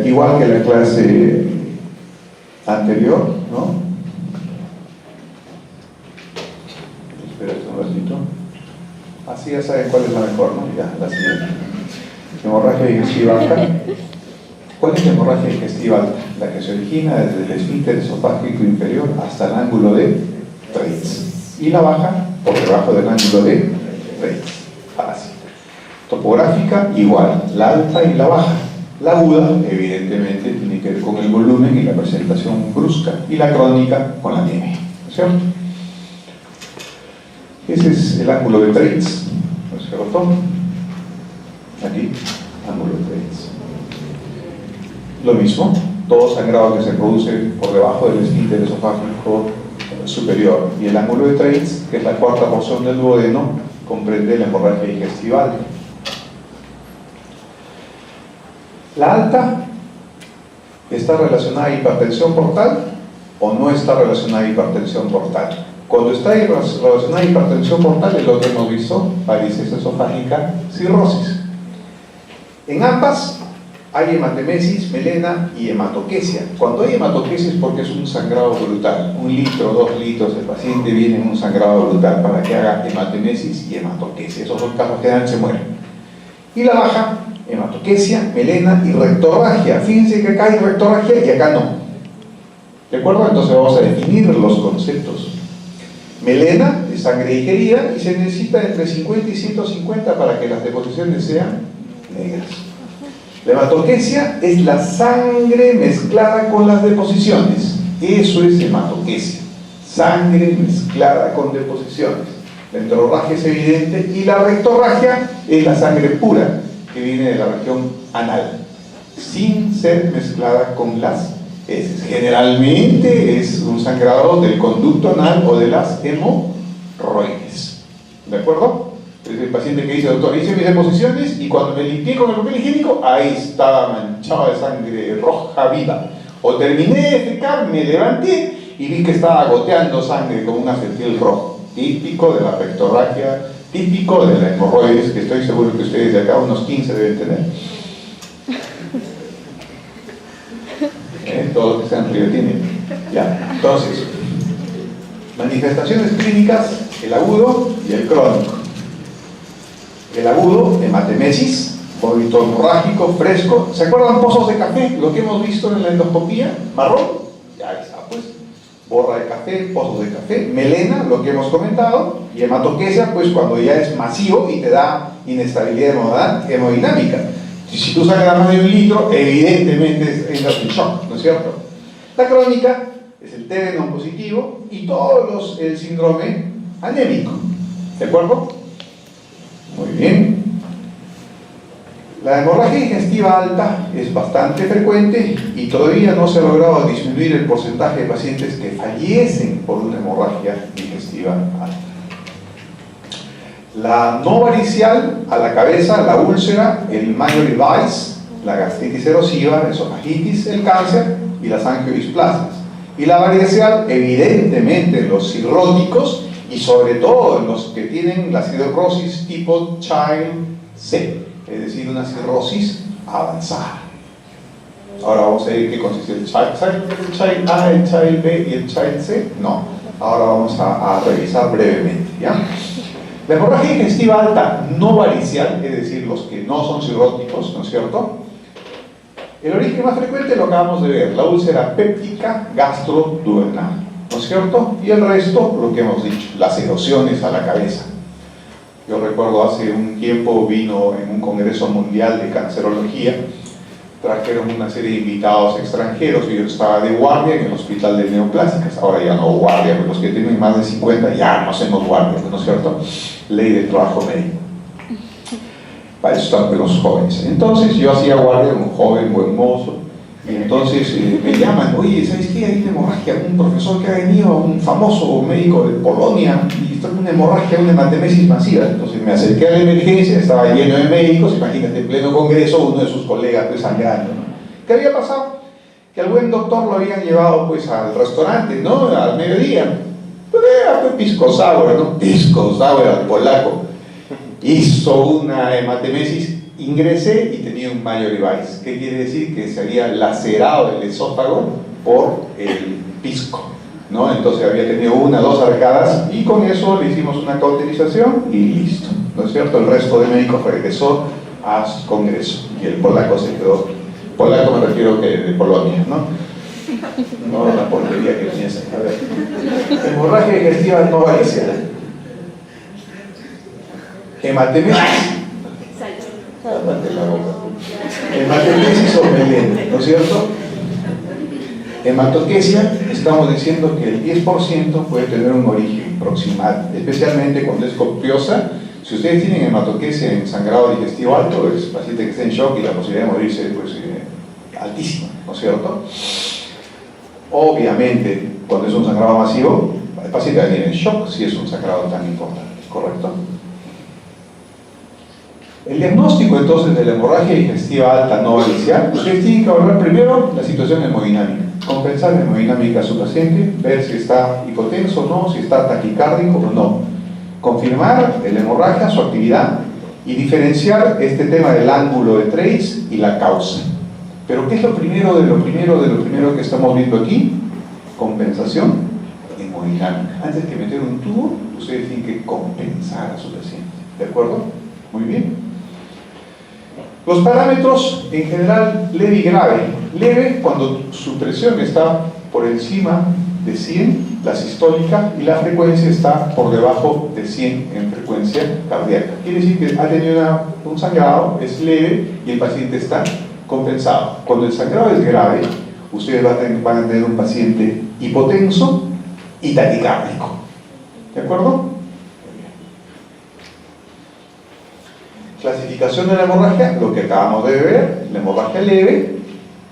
Igual que la clase anterior, ¿no? Espera un ratito. Así ya saben cuál es la mejor, ¿no? Ya, la siguiente. Hemorragia digestiva alta. ¿Cuál es la hemorragia digestiva alta? La que se origina desde el esfínter esofágico inferior hasta el ángulo de Treitz. Y la baja por debajo del ángulo de Treitz. Fácil. Topográfica, igual. La alta y la baja. La aguda, evidentemente, tiene que ver con el volumen y la presentación brusca. Y la crónica con la anemia. ¿No es cierto? Ese es el ángulo de Treitz. ¿No es cierto? Aquí, ángulo de Treitz. Lo mismo, todo sangrado que se produce por debajo del esfínter esofágico superior. Y el ángulo de Treitz, que es la cuarta porción del duodeno, comprende la hemorragia digestiva alta. ¿La alta está relacionada a hipertensión portal o no está relacionada a hipertensión portal? Cuando está relacionada a hipertensión portal es lo que hemos visto, varices esofágica, cirrosis. En ambas hay hematemesis, melena y hematoquesia. Cuando hay hematoquesia es porque es un sangrado brutal. 1 litro, 2 litros, el paciente viene en un sangrado brutal para que haga hematemesis y hematoquesia. Esos son casos que dan, se mueren. Y la baja, hematoquesia, melena y rectorragia. Fíjense que acá hay rectorragia y acá no. ¿De acuerdo? Entonces vamos a definir los conceptos. Melena de sangre digerida y se necesita entre 50 y 150 para que las deposiciones sean negras. La hematoquesia es la sangre mezclada con las deposiciones. Eso es hematoquesia. Sangre mezclada con deposiciones. La endorragia es evidente y la rectorragia es la sangre pura que viene de la región anal, sin ser mezclada con las heces. Generalmente es un sangrado del conducto anal o de las hemorroides. ¿De acuerdo? Es el paciente que dice, doctor, hice mis deposiciones y cuando me limpié con el papel higiénico, ahí estaba manchado de sangre roja viva. O terminé de defecar, me levanté y vi que estaba goteando sangre con un acetil rojo. Típico de la rectorragia, típico de la hemorroides, que estoy seguro que ustedes de acá, unos 15 deben tener. Todos los que sean río tienen. Ya, entonces, manifestaciones clínicas, el agudo y el crónico. El agudo, hematemesis, vómito hemorrágico, fresco. ¿Se acuerdan pozos de café? Lo que hemos visto en la endoscopía, marrón. Ya está, pues. Borra de café, pozos de café. Melena, lo que hemos comentado. Y hematoquesia, pues cuando ya es masivo y te da inestabilidad hemodinámica. Si tú sacas más de 1 litro, evidentemente entras en shock, ¿no es cierto? La crónica es el TB positivo y todos el síndrome anémico. ¿De acuerdo? Muy bien. La hemorragia digestiva alta es bastante frecuente y todavía no se ha logrado disminuir el porcentaje de pacientes que fallecen por una hemorragia digestiva alta. La no varicial a la cabeza, la úlcera, el Mallory Weiss, la gastritis erosiva, la esofagitis, el cáncer y las angioisplasias. Y la variicial, evidentemente, los cirróticos y sobre todo los que tienen la cirrosis tipo Child C, es decir, una cirrosis avanzada. Ahora vamos a ver qué consiste el Child A, el Child B y el Child C. No, ahora vamos a revisar brevemente, ¿ya? La hemorragia digestiva alta no varicial, es decir, los que no son cirróticos, ¿no es cierto? El origen más frecuente lo acabamos de ver, la úlcera péptica gastroduodenal, ¿no es cierto? Y el resto, lo que hemos dicho, las erosiones a la cabeza. Yo recuerdo hace un tiempo vino en un congreso mundial de cancerología, trajeron una serie de invitados extranjeros y yo estaba de guardia en el hospital de neoplásicas. Ahora ya no guardia, pero los que tienen más de 50 ya no hacemos guardia, ¿no es cierto? Ley del trabajo médico. Para eso están los jóvenes. Entonces yo hacía guardia con un joven, buen mozo, y entonces me llaman, oye, ¿sabes qué? Hay una hemorragia, un profesor que ha venido, un famoso médico de Polonia, y está con una hemorragia, una hematemesis masiva. Entonces me acerqué a la emergencia, estaba lleno de médicos, imagínate, en pleno congreso, uno de sus colegas pues sangrando, ¿no? ¿Qué había pasado? Que al buen doctor lo habían llevado pues al restaurante, ¿no? Al mediodía. Pues era pisco sour, ¿no? Pisco sour al polaco. Hizo una hematemesis ingresé y tenía un Major-Vice. ¿Qué quiere decir? Que se había lacerado el esófago por el pisco, ¿no? Entonces había tenido 1 o 2 arcadas y con eso le hicimos una cauterización y listo, ¿no es cierto? El resto de médicos regresó a su congreso y el polaco se quedó, polaco me refiero que de Polonia, ¿no? No la porquería que piensa. A ver, hemorragia digestiva no varicela, hematemesis, tápate la boca, hematemesis o melena, ¿no es cierto? Hematoquesia, estamos diciendo que el 10% puede tener un origen proximal, especialmente cuando es copiosa. Si ustedes tienen hematoquesia en sangrado digestivo alto, es paciente que está en shock y la posibilidad de morirse pues, altísima, ¿no es cierto? Obviamente, cuando es un sangrado masivo, el paciente va a tener shock si es un sangrado tan importante, ¿correcto? El diagnóstico entonces de la hemorragia digestiva alta no varicial, ustedes tienen que evaluar primero la situación hemodinámica, compensar la hemodinámica a su paciente, ver si está hipotenso o no, si está taquicárdico o no, confirmar la hemorragia, su actividad y diferenciar este tema del ángulo de Trace y la causa. Pero ¿qué es lo primero que estamos viendo aquí? Compensación hemodinámica. Antes que meter un tubo, ustedes tienen que compensar a su paciente, ¿de acuerdo? Muy bien. Los parámetros en general leve y grave. Leve cuando su presión está por encima de 100, la sistólica, y la frecuencia está por debajo de 100 en frecuencia cardíaca. Quiere decir que ha tenido un sangrado, es leve y el paciente está compensado. Cuando el sangrado es grave, ustedes van a tener un paciente hipotenso y taquicárdico. ¿De acuerdo? Clasificación de la hemorragia, lo que acabamos de ver, la hemorragia leve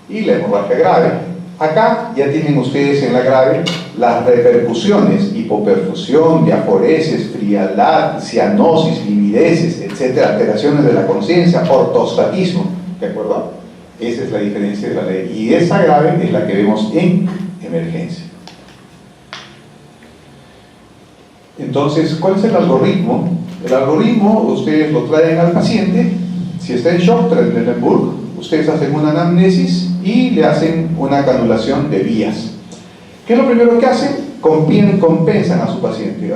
y la hemorragia grave. Acá ya tienen ustedes en la grave las repercusiones: hipoperfusión, diaforesis, frialdad, cianosis, livideces, etcétera, alteraciones de la conciencia, ortostatismo, ¿de acuerdo? Esa es la diferencia de la ley, y esa grave es la que vemos en emergencia. Entonces, ¿cuál es el algoritmo? El algoritmo, ustedes lo traen al paciente, si está en shock, Trendelenburg, ustedes hacen una anamnesis y le hacen una canulación de vías. ¿Qué es lo primero que hacen? Compensan a su paciente,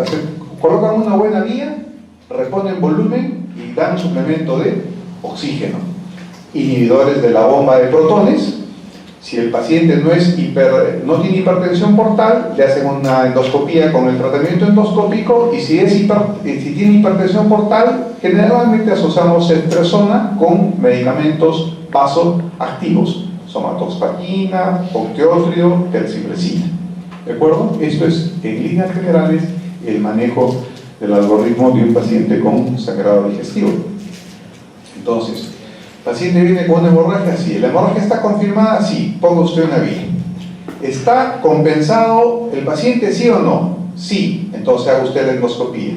colocan una buena vía, reponen volumen y dan un suplemento de oxígeno. Inhibidores de la bomba de protones. Si el paciente no tiene hipertensión portal, le hacen una endoscopía con el tratamiento endoscópico, y si tiene hipertensión portal, generalmente asociamos ceftriaxona con medicamentos vasoactivos, somatostatina, octeófrido, tercipresina. ¿De acuerdo? Esto es, en líneas generales, el manejo del algoritmo de un paciente con sangrado digestivo. Entonces, el paciente viene con una hemorragia, sí. ¿La hemorragia está confirmada? Sí. Ponga usted una vía. ¿Está compensado el paciente, sí o no? Sí. Entonces haga usted la endoscopía.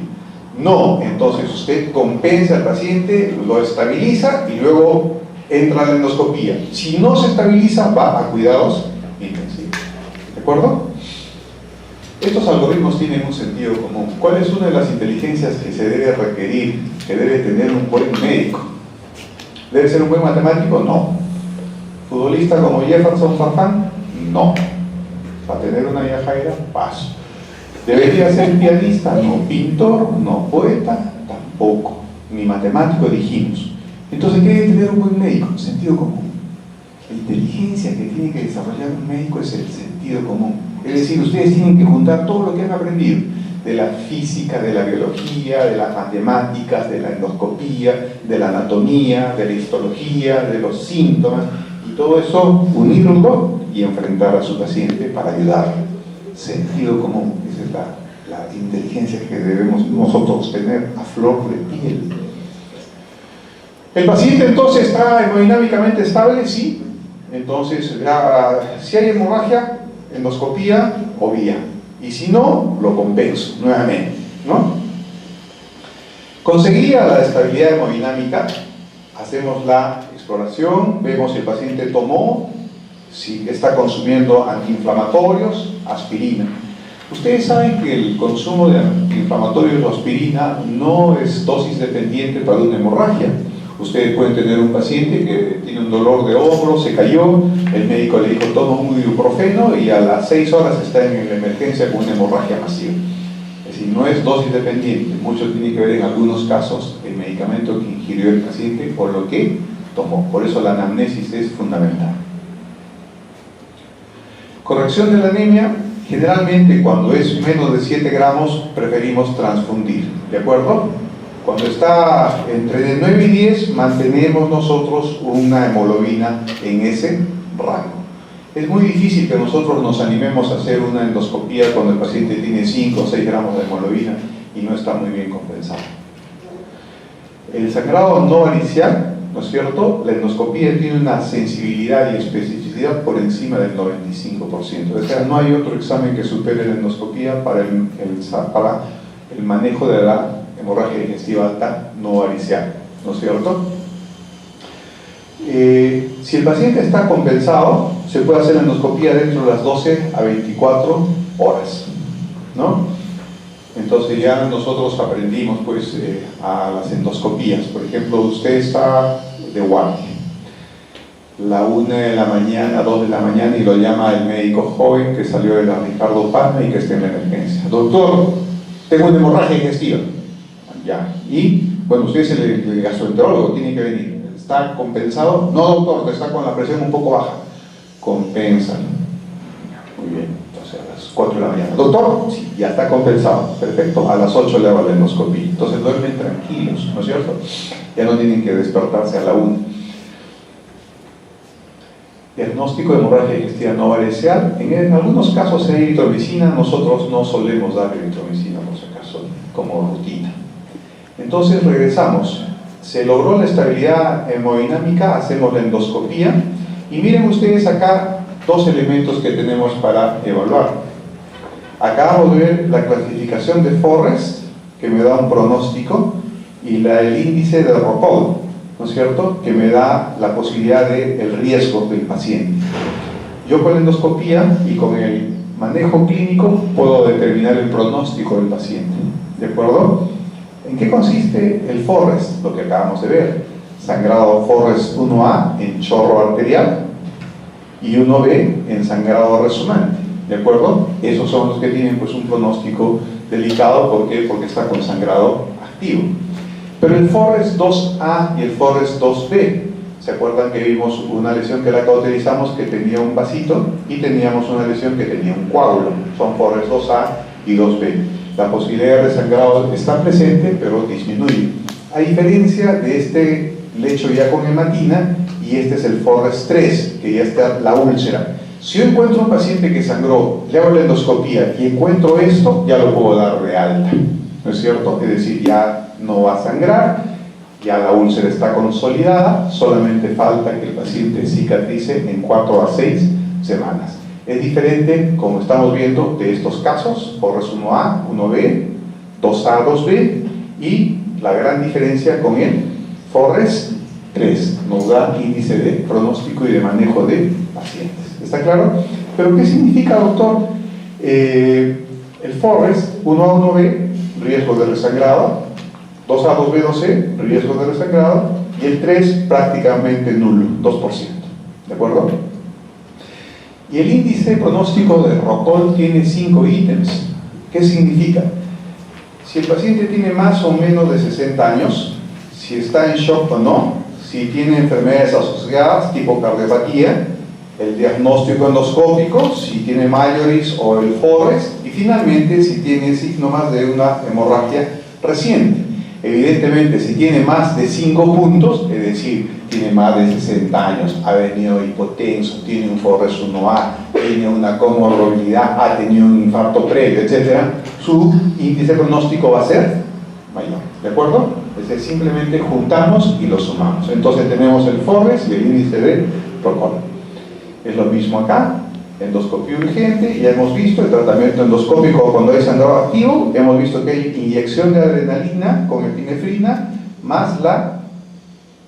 No. Entonces usted compensa al paciente, lo estabiliza y luego entra a la endoscopía. Si no se estabiliza, va a cuidados intensivos. ¿De acuerdo? Estos algoritmos tienen un sentido común. ¿Cuál es una de las inteligencias que se debe requerir, que debe tener un buen médico? ¿Debe ser un buen matemático? No. ¿Futbolista como Jefferson Farfán? No. Para tener una yajaira, paso. ¿Debería ser pianista? No. ¿Pintor? No. ¿Poeta? Tampoco. Ni matemático, dijimos. Entonces, ¿qué debe tener un buen médico? Sentido común. La inteligencia que tiene que desarrollar un médico es el sentido común. Es decir, ustedes tienen que juntar todo lo que han aprendido de la física, de la biología, de las matemáticas, de la endoscopía, de la anatomía, de la histología, de los síntomas, y todo eso unirlo y enfrentar a su paciente para ayudarle. Sentido común, esa es la inteligencia que debemos nosotros tener a flor de piel. ¿El paciente entonces está hemodinámicamente estable? Sí. Entonces, si hay hemorragia, endoscopía o vía. Y si no, lo compenso nuevamente, ¿no? Conseguida la estabilidad hemodinámica, hacemos la exploración, vemos si el paciente tomó, si está consumiendo antiinflamatorios, aspirina. Ustedes saben que el consumo de antiinflamatorios o aspirina no es dosis dependiente para una hemorragia. Ustedes pueden tener un paciente que tiene un dolor de hombro, se cayó, el médico le dijo toma un ibuprofeno y a las 6 horas está en la emergencia con una hemorragia masiva. Es decir, no es dosis dependiente, mucho tiene que ver en algunos casos el medicamento que ingirió el paciente o lo que tomó. Por eso la anamnesis es fundamental. Corrección de la anemia. Generalmente cuando es menos de 7 gramos preferimos transfundir, ¿de acuerdo? Cuando está entre 9 y 10 mantenemos nosotros una hemoglobina en ese rango. Es muy difícil que nosotros nos animemos a hacer una endoscopía cuando el paciente tiene 5 o 6 gramos de hemoglobina y no está muy bien compensado. El sangrado no varicial, ¿no es cierto? La endoscopía tiene una sensibilidad y especificidad por encima del 95%. O sea, no hay otro examen que supere la endoscopía para el manejo de la hemorragia digestiva alta no varicial, ¿no es cierto? Si el paciente está compensado, se puede hacer la endoscopía dentro de las 12 a 24 horas, ¿no? Entonces ya nosotros aprendimos pues a las endoscopías. Por ejemplo, usted está de guardia, la 1 de la mañana, 2 de la mañana, y lo llama el médico joven que salió de la Ricardo Palma y que está en la emergencia. Doctor, tengo una hemorragia digestiva. Ya. Y, bueno, usted es el gastroenterólogo, tiene que venir. ¿Está compensado? No, doctor, está con la presión un poco baja. Compensa. Muy bien. Entonces, a las 4 de la mañana. Doctor, sí, ya está compensado. Perfecto. A las 8 le hago la endoscopía. Entonces, duermen tranquilos, ¿no es cierto? Ya no tienen que despertarse a la 1. Diagnóstico de hemorragia digestiva no varicial. En algunos casos hay eritromicina. Nosotros no solemos dar eritromicina, por si acaso, como rutina. Entonces regresamos, se logró la estabilidad hemodinámica, hacemos la endoscopía y miren ustedes acá 2 elementos que tenemos para evaluar. Acabamos de ver la clasificación de Forrest, que me da un pronóstico, y el índice de Rocol, ¿no es cierto?, que me da la posibilidad del riesgo del paciente. Yo con la endoscopía y con el manejo clínico puedo determinar el pronóstico del paciente, ¿de acuerdo? ¿En qué consiste el Forrest? Lo que acabamos de ver. Sangrado Forrest 1A en chorro arterial y 1B en sangrado resonante. ¿De acuerdo? Esos son los que tienen pues un pronóstico delicado. ¿Por qué? Porque está con sangrado activo. Pero el Forrest 2A y el Forrest 2B, ¿se acuerdan que vimos una lesión que la cauterizamos que tenía un vasito y teníamos una lesión que tenía un coágulo? Son Forrest 2A y 2B. La posibilidad de sangrado está presente, pero disminuye. A diferencia de este lecho ya con hematina, y este es el Forrest 3, que ya está la úlcera. Si yo encuentro un paciente que sangró, le hago la endoscopía y encuentro esto, ya lo puedo dar de alta, ¿no es cierto? Es decir, ya no va a sangrar, ya la úlcera está consolidada, solamente falta que el paciente cicatrice en 4 a 6 semanas. Es diferente, como estamos viendo, de estos casos, Forrest 1A, 1B, 2A, 2B, y la gran diferencia con el Forrest 3, nos da índice de pronóstico y de manejo de pacientes. ¿Está claro? ¿Pero qué significa, doctor? El Forrest 1A, 1B, riesgo de resangrado, 2A, 2B, 2C, riesgo de resangrado, y el 3 prácticamente nulo, 2%. ¿De acuerdo? Y el índice pronóstico de Rocol tiene 5 ítems. ¿Qué significa? Si el paciente tiene más o menos de 60 años, si está en shock o no, si tiene enfermedades asociadas tipo cardiopatía, el diagnóstico endoscópico, si tiene Majoris o el Forrest, y finalmente si tiene síntomas de una hemorragia reciente. Evidentemente, si tiene más de 5 puntos, es decir, tiene más de 60 años, ha venido hipotenso, tiene un Forrest 1A, tiene una comorbilidad, ha tenido un infarto previo, etc., su índice pronóstico va a ser mayor. ¿De acuerdo? Es decir, simplemente juntamos y lo sumamos. Entonces tenemos el Forrest y el índice de Rocol. Es lo mismo acá. Endoscopía urgente, ya hemos visto el tratamiento endoscópico cuando hay sangrado activo, hemos visto que hay inyección de adrenalina con epinefrina más la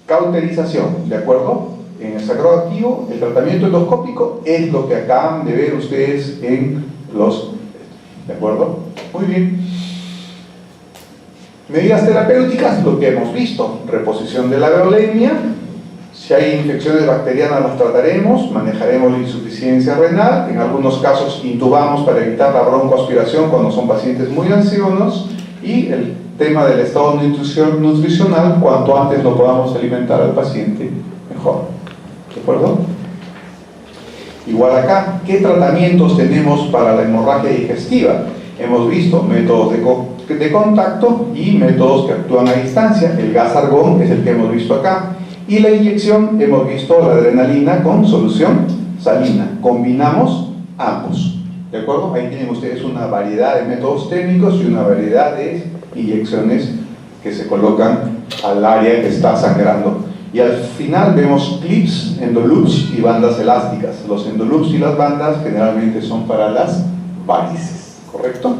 cauterización, ¿de acuerdo? En el sangrado activo, el tratamiento endoscópico es lo que acaban de ver ustedes en los... ¿de acuerdo? Muy bien. Medidas terapéuticas, lo que hemos visto, reposición de la alveolemia. Si hay infecciones bacterianas las trataremos, manejaremos la insuficiencia renal, en algunos casos intubamos para evitar la broncoaspiración cuando son pacientes muy ancianos, y el tema del estado nutricional, cuanto antes lo podamos alimentar al paciente, mejor. ¿De acuerdo? Igual acá, ¿qué tratamientos tenemos para la hemorragia digestiva? Hemos visto métodos de contacto y métodos que actúan a distancia. El gas argón es el que hemos visto acá. Y la inyección, hemos visto la adrenalina con solución salina. Combinamos ambos. ¿De acuerdo? Ahí tienen ustedes una variedad de métodos técnicos y una variedad de inyecciones que se colocan al área que está sangrando. Y al final vemos clips, endoloops y bandas elásticas. Los endoloops y las bandas generalmente son para las varices. ¿Correcto?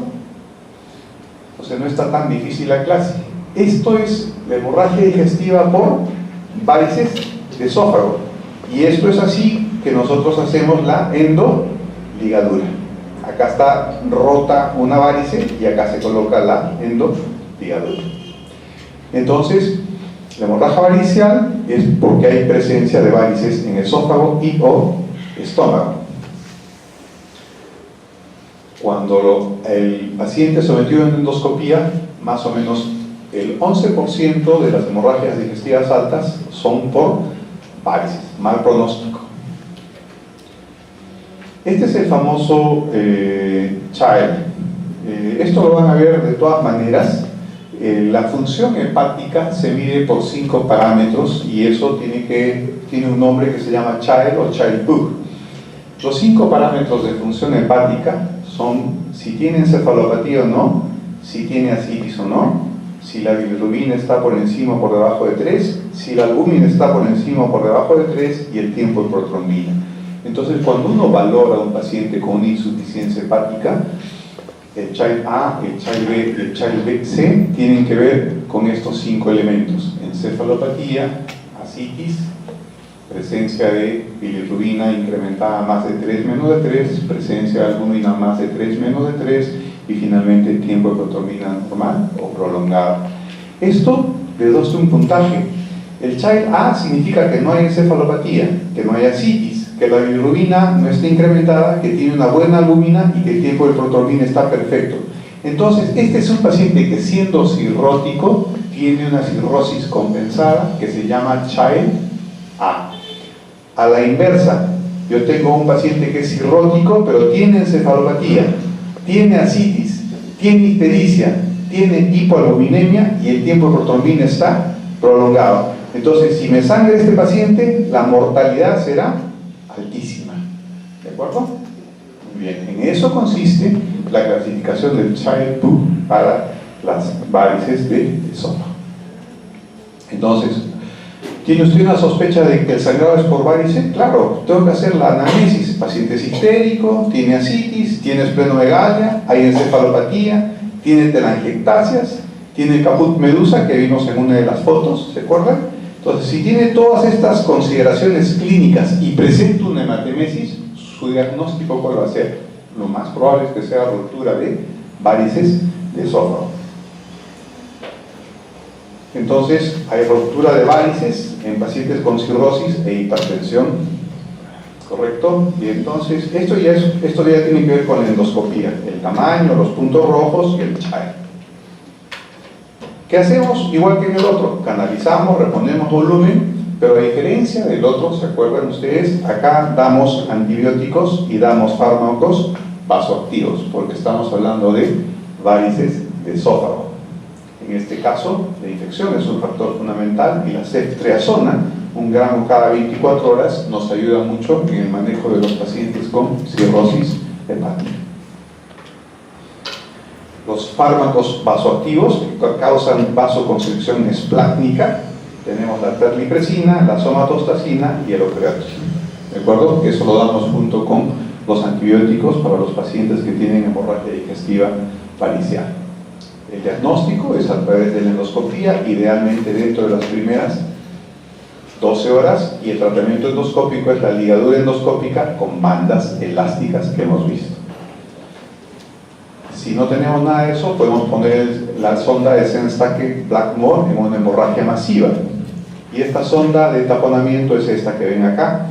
Entonces no está tan difícil la clase. Esto es la hemorragia digestiva por varices de esófago, y esto es así que nosotros hacemos la endoligadura. Acá está rota una varice y acá se coloca la endoligadura. Entonces, la hemorragia varicial es porque hay presencia de varices en esófago y o estómago. Cuando el paciente es sometido a endoscopía, más o menos el 11% de las hemorragias digestivas altas son por varices, mal pronóstico. Este es el famoso Child. Esto lo van a ver de todas maneras. La función hepática se mide por 5 parámetros y eso tiene un nombre que se llama Child o Child Book. Los 5 parámetros de función hepática son si tiene encefalopatía o no, si tiene ascitis o no, si la bilirrubina está por encima o por debajo de 3, si la albúmina está por encima o por debajo de 3 y el tiempo de protrombina. Entonces, cuando uno valora a un paciente con una insuficiencia hepática, el Child A, el Child B y el Child B-C tienen que ver con estos 5 elementos: encefalopatía, ascitis, presencia de bilirrubina incrementada más de 3 menos de 3, presencia de albúmina más de 3 menos de 3, y finalmente el tiempo de protrombina normal o prolongado. Esto le da un puntaje. El Child A significa que no hay encefalopatía, que no hay ascitis, que la bilirrubina no está incrementada, que tiene una buena albúmina y que el tiempo de protrombina está perfecto. Entonces, este es un paciente que, siendo cirrótico, tiene una cirrosis compensada que se llama Child A. A la inversa, yo tengo un paciente que es cirrótico, pero tiene encefalopatía, tiene ascitis, tiene ictericia, tiene hipoalbuminemia y el tiempo de protrombina está prolongado. Entonces, si me sangra este paciente, la mortalidad será altísima. ¿De acuerdo? Muy bien. En eso consiste la clasificación del Child Book para las varices de esófago. Entonces, ¿tiene usted una sospecha de que el sangrado es por varice? Claro, tengo que hacer la anamnesis. Paciente es histérico, tiene ascitis, tiene esplenomegalia, hay encefalopatía, tiene telangiectasias, tiene caput medusa que vimos en una de las fotos, ¿se acuerdan? Entonces, si tiene todas estas consideraciones clínicas y presenta una hematemesis, su diagnóstico, ¿cuál va a ser? Lo más probable es que sea ruptura de varices de esófago. Entonces, hay ruptura de varices en pacientes con cirrosis e hipertensión, ¿correcto? Y entonces, esto ya tiene que ver con la endoscopía, el tamaño, los puntos rojos y el Child. ¿Qué hacemos? Igual que en el otro, canalizamos, reponemos volumen, pero a diferencia del otro, ¿se acuerdan ustedes? Acá damos antibióticos y damos fármacos vasoactivos, porque estamos hablando de varices de esófago. En este caso, la infección es un factor fundamental y la ceftriaxona, 1 gramo cada 24 horas, nos ayuda mucho en el manejo de los pacientes con cirrosis hepática. Los fármacos vasoactivos que causan vasoconstricción esplácnica, tenemos la terlipresina, la somatostacina y el ocreatina. ¿De acuerdo? Eso lo damos junto con los antibióticos para los pacientes que tienen hemorragia digestiva varicial. El diagnóstico es a través de la endoscopía, idealmente dentro de las primeras 12 horas, y el tratamiento endoscópico es la ligadura endoscópica con bandas elásticas que hemos visto. Si no tenemos nada de eso, podemos poner la sonda de Sengstacke-Blackmore en una hemorragia masiva. Y esta sonda de taponamiento es esta que ven acá.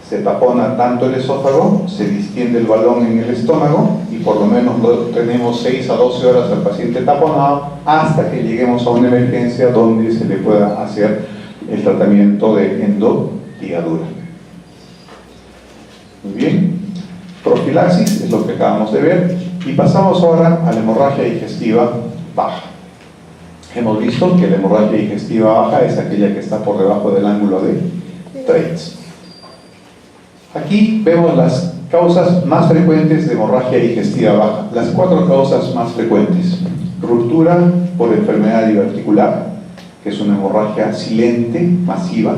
Se tapona tanto el esófago, se distiende el balón en el estómago y por lo menos tenemos 6 a 12 horas al paciente taponado hasta que lleguemos a una emergencia donde se le pueda hacer el tratamiento de endoligadura. Muy bien, profilaxis es lo que acabamos de ver y pasamos ahora a la hemorragia digestiva baja. Hemos visto que la hemorragia digestiva baja es aquella que está por debajo del ángulo de Treitz. Aquí vemos las causas más frecuentes de hemorragia digestiva baja, las 4 causas más frecuentes. Ruptura por enfermedad diverticular, que es una hemorragia silente, masiva,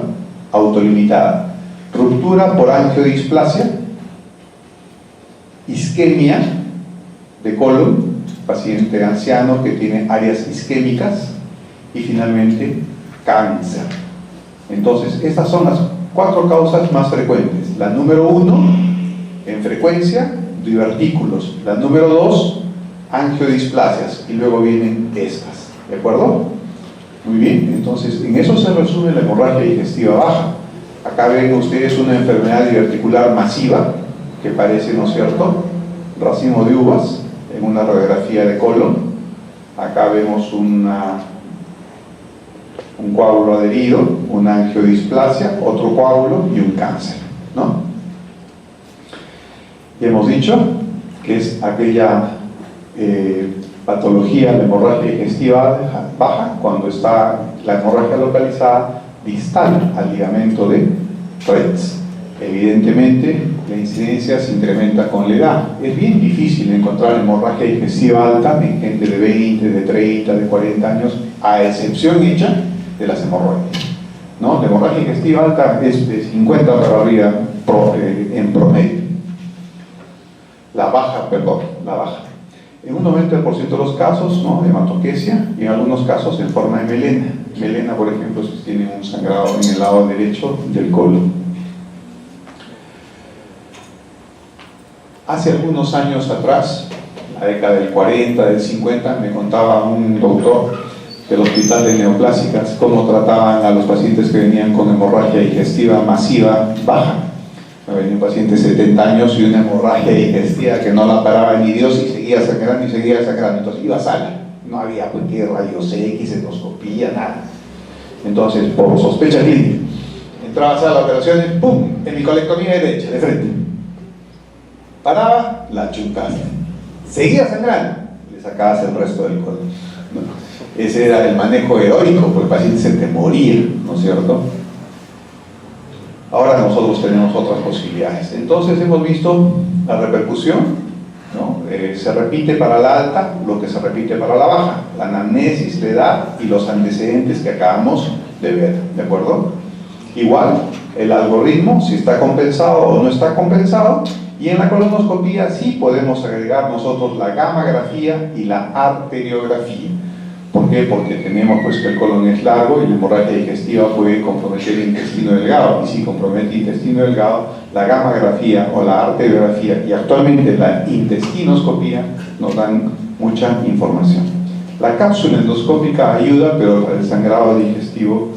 autolimitada. Ruptura por angiodisplasia, isquemia de colon, paciente anciano que tiene áreas isquémicas, y finalmente cáncer. Entonces, estas son las 4 causas más frecuentes. La número 1, en frecuencia, divertículos. La número 2, angiodisplasias. Y luego vienen estas. ¿De acuerdo? Muy bien. Entonces, en eso se resume la hemorragia digestiva baja. Acá ven ustedes una enfermedad diverticular masiva, que parece, ¿no es cierto?, racimo de uvas, en una radiografía de colon. Acá vemos un coágulo adherido, una angiodisplasia, otro coágulo y un cáncer, ¿no? Y hemos dicho que es aquella patología de hemorragia digestiva baja cuando está la hemorragia localizada distal al ligamento de Treitz. Evidentemente, la incidencia se incrementa con la edad. Es bien difícil encontrar hemorragia digestiva alta en gente de 20, de 30, de 40 años, a excepción hecha de las hemorroides, ¿no? La hemorragia digestiva alta es de 50 para arriba en promedio. La baja. En un 90% de los casos, ¿no?, hematoquesia, y en algunos casos en forma de melena. Melena, por ejemplo, si tiene un sangrado en el lado derecho del colon. Hace algunos años atrás, la década del 40, del 50, me contaba un doctor del hospital de neoplásicas cómo trataban a los pacientes que venían con hemorragia digestiva masiva baja. Me venía un paciente de 70 años y una hemorragia digestiva que no la paraba ni Dios y seguía sangrando y seguía sangrando. Entonces iba a sala, no había cualquier rayos X, endoscopía, nada. Entonces, por sospecha clínica, entraba a sala de operaciones, ¡pum!, hemicolectomía derecha, de frente. Paraba, la chucaste. Seguía sangrando, le sacabas el resto del colon. Bueno, ese era el manejo heroico, porque el paciente se te moría, ¿no es cierto? Ahora nosotros tenemos otras posibilidades. Entonces hemos visto la repercusión, ¿no? Se repite para la alta lo que se repite para la baja, la anamnesis, la edad y los antecedentes que acabamos de ver, ¿de acuerdo? Igual, el algoritmo, si está compensado o no está compensado, y en la colonoscopía sí podemos agregar nosotros la gammagrafía y la arteriografía. ¿Por qué? Porque tenemos pues que el colon es largo y la hemorragia digestiva puede comprometer el intestino delgado, y si compromete el intestino delgado, la gammagrafía o la arteriografía y actualmente la intestinoscopía nos dan mucha información. La cápsula endoscópica ayuda, pero para el sangrado digestivo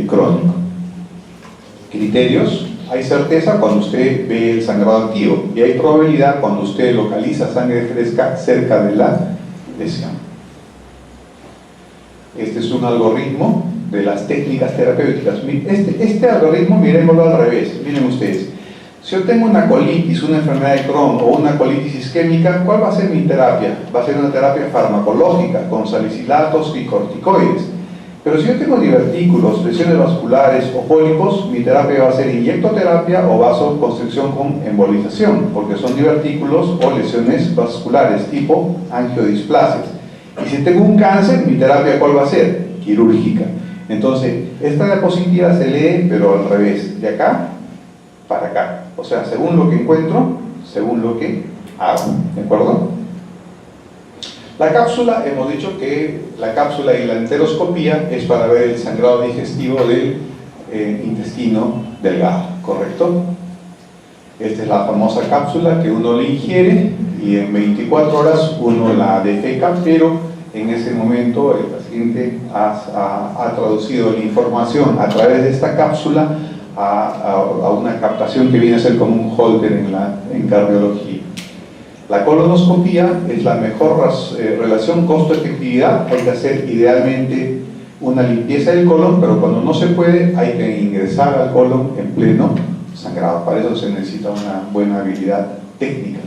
crónico. Criterios: hay certeza cuando usted ve el sangrado activo y hay probabilidad cuando usted localiza sangre fresca cerca de la lesión. Este es un algoritmo de las técnicas terapéuticas. Este algoritmo, miremoslo al revés. Miren ustedes, si yo tengo una colitis, una enfermedad de Crohn o una colitis isquémica, ¿cuál va a ser mi terapia? Va a ser una terapia farmacológica con salicilatos y corticoides. Pero si yo tengo divertículos, lesiones vasculares o pólipos, mi terapia va a ser inyectoterapia o vasoconstricción con embolización, porque son divertículos o lesiones vasculares tipo angiodisplasias. Y si tengo un cáncer, mi terapia ¿cuál va a ser? Quirúrgica. Entonces, esta diapositiva se lee, pero al revés, de acá para acá. O sea, según lo que encuentro, según lo que hago. ¿De acuerdo? La cápsula, hemos dicho que la cápsula y la enteroscopía es para ver el sangrado digestivo del intestino delgado, ¿correcto? Esta es la famosa cápsula que uno le ingiere y en 24 horas uno la defeca, pero en ese momento el paciente ha traducido la información a través de esta cápsula a una captación que viene a ser como un holter en cardiología. La colonoscopía es la mejor relación costo-efectividad. Hay que hacer idealmente una limpieza del colon, pero cuando no se puede hay que ingresar al colon en pleno sangrado. Para eso se necesita una buena habilidad técnica.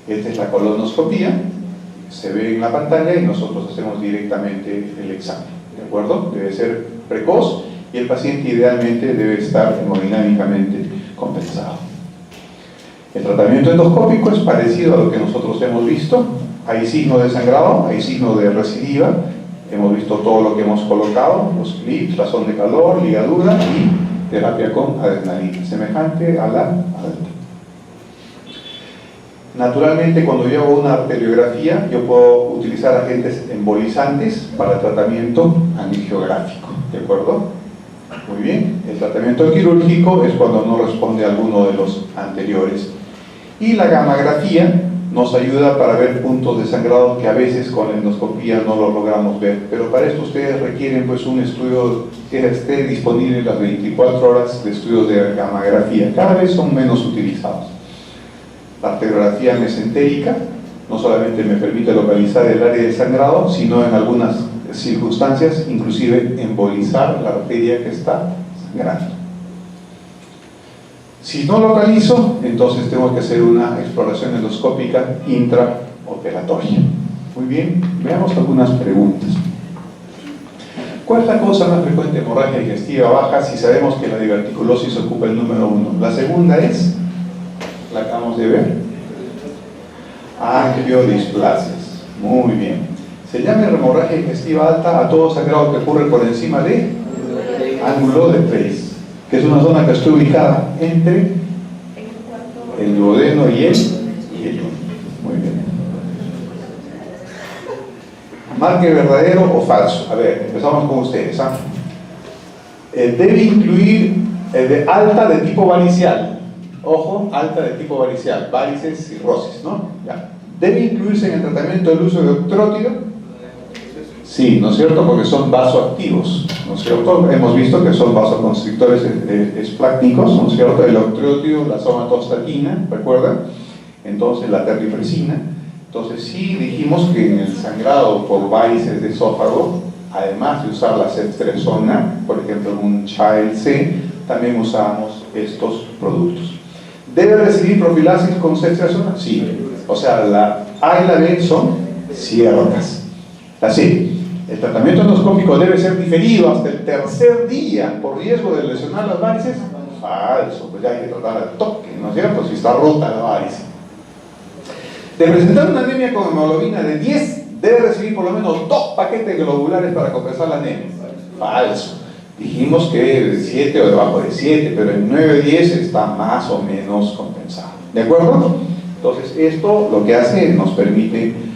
Esta es la colonoscopía, se ve en la pantalla y nosotros hacemos directamente el examen, ¿de acuerdo? Debe ser precoz y el paciente idealmente debe estar hemodinámicamente compensado. El tratamiento endoscópico es parecido a lo que nosotros hemos visto. Hay signo de sangrado, hay signo de recidiva. Hemos visto todo lo que hemos colocado, los clips, la sonda de calor, ligadura y terapia con adrenalina, semejante a la alta. Naturalmente, cuando yo hago una arteriografía, yo puedo utilizar agentes embolizantes para el tratamiento angiográfico, ¿de acuerdo? Muy bien. El tratamiento quirúrgico es cuando no responde a alguno de los anteriores. Y la gammagrafía nos ayuda para ver puntos de sangrado que a veces con la endoscopía no lo logramos ver. Pero para esto ustedes requieren pues un estudio que esté disponible las 24 horas de estudios de gammagrafía. Cada vez son menos utilizados. La arteriografía mesentérica no solamente me permite localizar el área de sangrado, sino en algunas circunstancias, inclusive embolizar la arteria que está sangrando. Si no localizo, entonces tengo que hacer una exploración endoscópica intraoperatoria. Muy bien, veamos algunas preguntas. ¿Cuál es la causa más frecuente de hemorragia digestiva baja si sabemos que la diverticulosis ocupa el número 1? La segunda es, la acabamos de ver, angiodisplasias. Muy bien. Se llama hemorragia digestiva alta a todo sangrado que ocurre por encima de ángulo de Treis, que es una zona que está ubicada entre el duodeno y el yunio. Muy bien. Marque verdadero o falso. A ver, empezamos con ustedes. Debe incluir de alta de tipo varicial. Ojo, alta de tipo varicial, varices, cirrosis, ¿no? Ya. ¿Debe incluirse en el tratamiento el uso de octrótido? Sí, ¿no es cierto? Porque son vasoactivos, ¿no es cierto? Hemos visto que son vasoconstrictores esplácnicos, ¿no es cierto? El octrótido, la somatostatina, ¿recuerdan? Entonces la terlifresina. Entonces sí dijimos que en el sangrado por varices de esófago, además de usar la ceftriaxona, por ejemplo en un Child C, también usamos estos productos. ¿Debe recibir profilaxis con ceftriaxona? Sí. O sea, la A y la B son ciertas. La C. El tratamiento endoscópico debe ser diferido hasta el tercer día por riesgo de lesionar las varices. Falso, pues ya hay que tratar al toque, ¿no es cierto? Si está rota la varice. De presentar una anemia con hemoglobina de 10, debe recibir por lo menos 2 paquetes globulares para compensar la anemia. Falso. Dijimos que de 7 o debajo de 7, pero en 9-10 está más o menos compensado. ¿De acuerdo? Entonces, esto lo que hace nos permite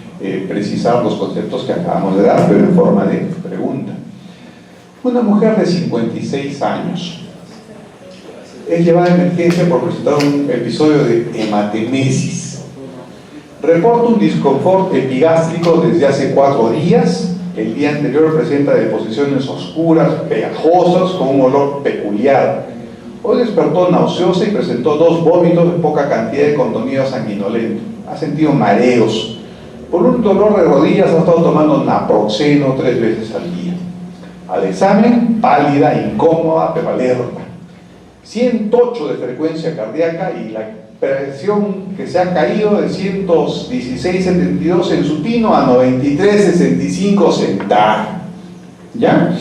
precisar los conceptos que acabamos de dar, pero en forma de pregunta. Una mujer de 56 años es llevada a emergencia por presentar un episodio de hematemesis. Reporta un disconfort epigástrico desde hace 4 días. El día anterior presenta deposiciones oscuras, pegajosas, con un olor peculiar. Hoy despertó nauseosa y presentó 2 vómitos de poca cantidad de contenido sanguinolento. Ha sentido mareos. Por un dolor de rodillas ha estado tomando naproxeno 3 veces al día. Al examen, pálida, incómoda, pero alerta. 108 de frecuencia cardíaca y la presión que se ha caído de 116/72 en supino a 93/65 sentada. ¿Ya?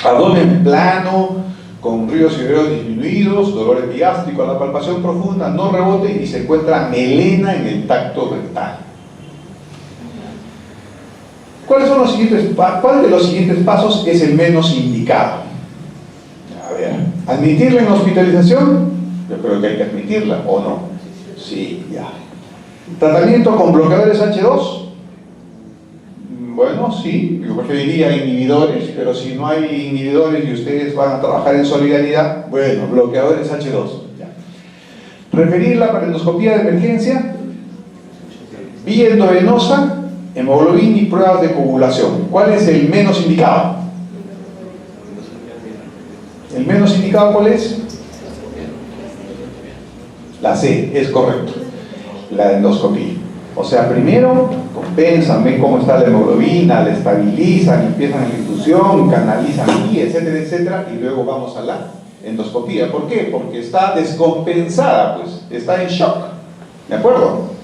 Abdomen plano, con ríos y veros disminuidos, dolor epigástrico a la palpación profunda, no rebote y se encuentra melena en el tacto rectal. ¿Cuál de los siguientes pasos es el menos indicado? A ver, ¿admitirla en hospitalización? Yo creo que hay que admitirla, ¿o no? Sí, ya. ¿Tratamiento con bloqueadores H2? Bueno, sí, yo preferiría inhibidores, pero si no hay inhibidores y ustedes van a trabajar en solidaridad, bueno, bloqueadores H2. Ya. ¿Referirla para endoscopía de emergencia? Vía endovenosa, hemoglobina y pruebas de coagulación. ¿Cuál es el menos indicado? ¿El menos indicado cuál es? La C, es correcto. La endoscopía. O sea, primero compensan, ven cómo está la hemoglobina, la estabilizan, empiezan la infusión, canalizan aquí, etcétera, etcétera, y luego vamos a la endoscopía. ¿Por qué? Porque está descompensada, pues, está en shock. ¿De acuerdo?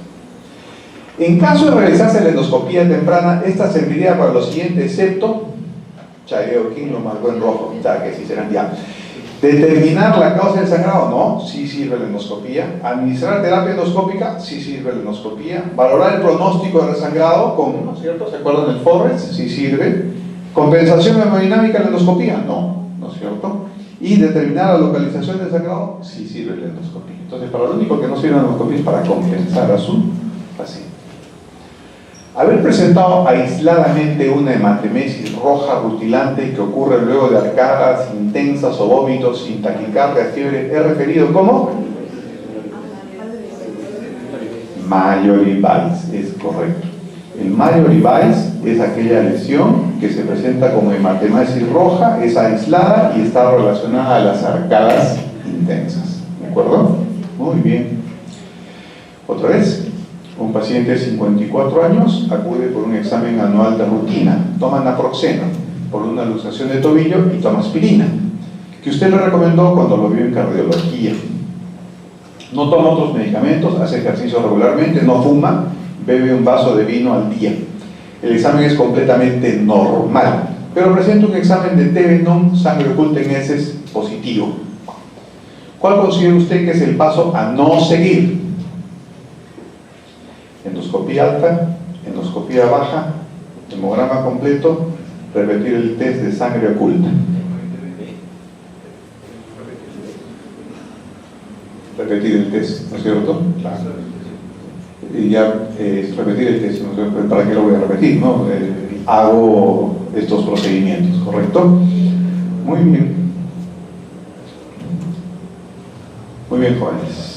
En caso de realizarse la endoscopía temprana, esta serviría para lo siguiente, excepto, Chagueo King lo marcó en rojo, ya que sí serán ya. Determinar la causa del sangrado, no, sí sirve la endoscopía. Administrar terapia endoscópica, sí sirve la endoscopía. Valorar el pronóstico del sangrado, ¿no es cierto? ¿Se acuerdan del Forrest? Sí sirve. Compensación hemodinámica en la endoscopía, no, ¿no es cierto? Y determinar la localización del sangrado, sí sirve la endoscopía. Entonces, para lo único que no sirve la endoscopía es para compensar a su paciente. Haber presentado aisladamente una hematemesis roja rutilante que ocurre luego de arcadas intensas o vómitos sin taquicardia, fiebre, es referido como Mallory-Weiss, es correcto. El Mallory-Weiss es aquella lesión que se presenta como hematemesis roja, es aislada y está relacionada a las arcadas intensas. ¿De acuerdo? Muy bien. Otra vez. Un paciente de 54 años acude por un examen anual de rutina, toma naproxeno por una luxación de tobillo y toma aspirina, que usted le recomendó cuando lo vio en cardiología. No toma otros medicamentos, hace ejercicio regularmente, no fuma, bebe un vaso de vino al día. El examen es completamente normal, pero presenta un examen de TB-NOM, sangre oculta en heces, positivo. ¿Cuál considera usted que es el paso a no seguir? Endoscopía alta, endoscopía baja, hemograma completo, repetir el test de sangre oculta. Repetir el test, ¿no es cierto? Claro. Y ya repetir el test, ¿no? ¿Para qué lo voy a repetir? ¿No? Hago estos procedimientos, ¿correcto? Muy bien. Muy bien, jóvenes.